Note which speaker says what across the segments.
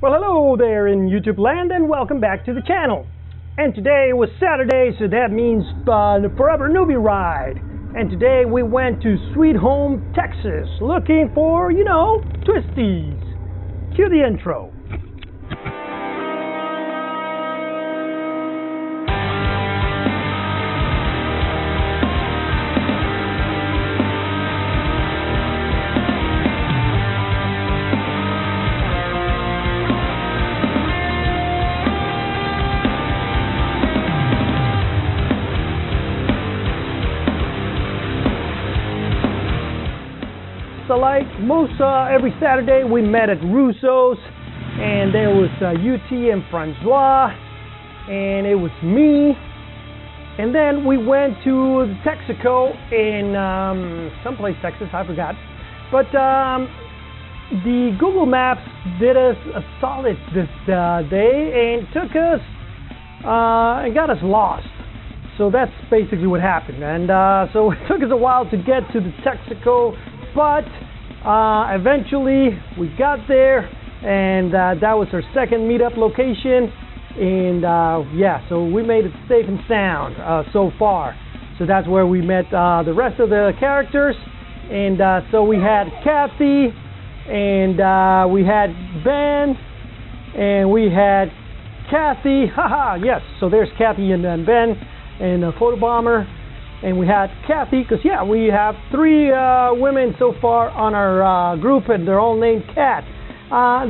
Speaker 1: Well, hello there in YouTube land and welcome back to the channel. And today was Saturday, so that means the Forever Noobie ride. And today we went to Sweet Home, Texas, looking for, twisties. Cue the intro. So like most every Saturday we met at Russo's, and there was UT and Francois, and it was me, and then we went to Texaco in someplace Texas, I forgot, but the Google Maps did us a solid this day and took us and got us lost. So that's basically what happened, and so it took us a while to get to the Texaco, but eventually we got there, and that was our second meetup location, and yeah, so we made it safe and sound so far. So that's where we met the rest of the characters, and so we had Kathy, and we had Ben, and we had Kathy, haha, yes, so there's Kathy and Ben, and Photobomber. And we had Kathy, because yeah, we have three women so far on our group, and they're all named Kat.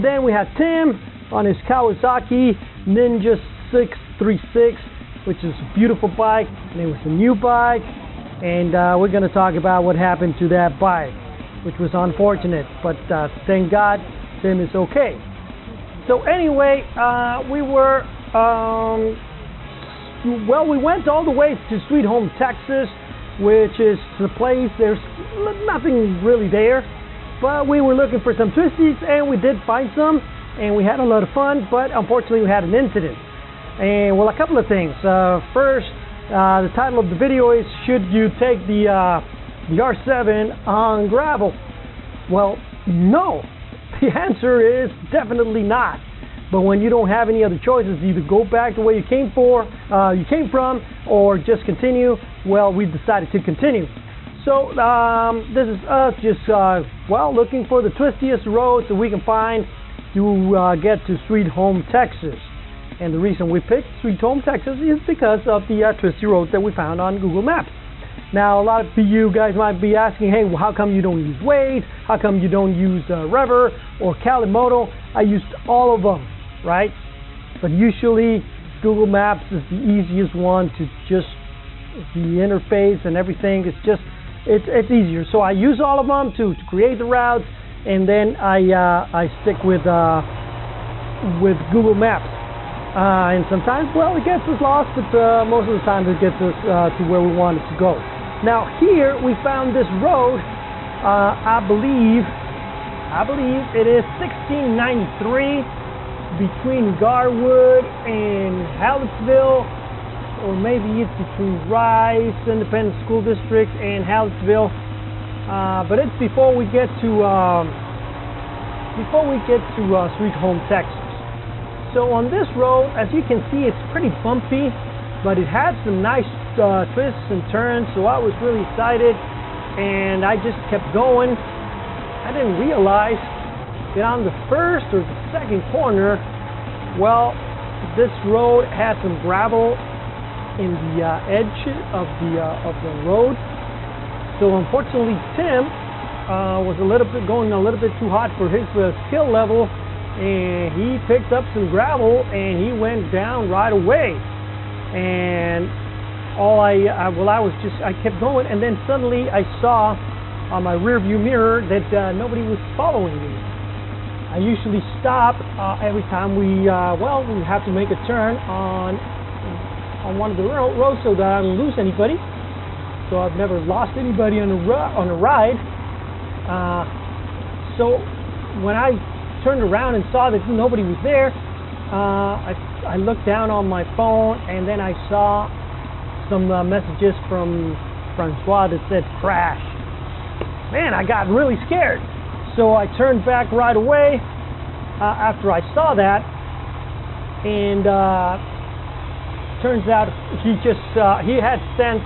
Speaker 1: Then we had Tim on his Kawasaki Ninja 636, which is a beautiful bike, and it was a new bike. And we're going to talk about what happened to that bike, which was unfortunate, but thank God Tim is okay. So anyway, we were... well, we went all the way to Sweet Home, Texas, which is the place, there's nothing really there, but we were looking for some twisties, and we did find some, and we had a lot of fun, but unfortunately we had an incident. And well, a couple of things. First, the title of the video is, should you take the R7 on gravel? Well, no. The answer is definitely not. But when you don't have any other choices, either go back the way you came from, or just continue. Well, we decided to continue. So this is us just looking for the twistiest roads that we can find to get to Sweet Home, Texas. And the reason we picked Sweet Home, Texas is because of the twisty road that we found on Google Maps. Now, a lot of you guys might be asking, hey, well, how come you don't use Wade? How come you don't use Rever or Kalimoto? I used all of them. Right? But usually Google Maps is the easiest one to just, the interface and everything, it's easier. So I use all of them to create the routes, and then I stick with Google Maps. And sometimes, well, it gets us lost, but most of the time it gets us to where we want it to go. Now here we found this road, I believe it is 1693, between Garwood and Hallettsville, or maybe it's between Rice Independent School District and Hallettsville, but it's before we get to Sweet Home, Texas. So on this road, as you can see, it's pretty bumpy, but it had some nice twists and turns, so I was really excited, and I just kept going. I didn't realize that on the first or the second corner, well, this road had some gravel in the edge of the road. So unfortunately, Tim was going a little bit too hot for his skill level, and he picked up some gravel and he went down right away. And I kept going, and then suddenly I saw on my rear view mirror that nobody was following me. I usually stop every time we have to make a turn on one of the roads so that I don't lose anybody. So I've never lost anybody on a ride. So when I turned around and saw that nobody was there, I looked down on my phone, and then I saw some messages from Francois that said crash. Man, I got really scared. So I turned back right away. after I saw that, and turns out he had sent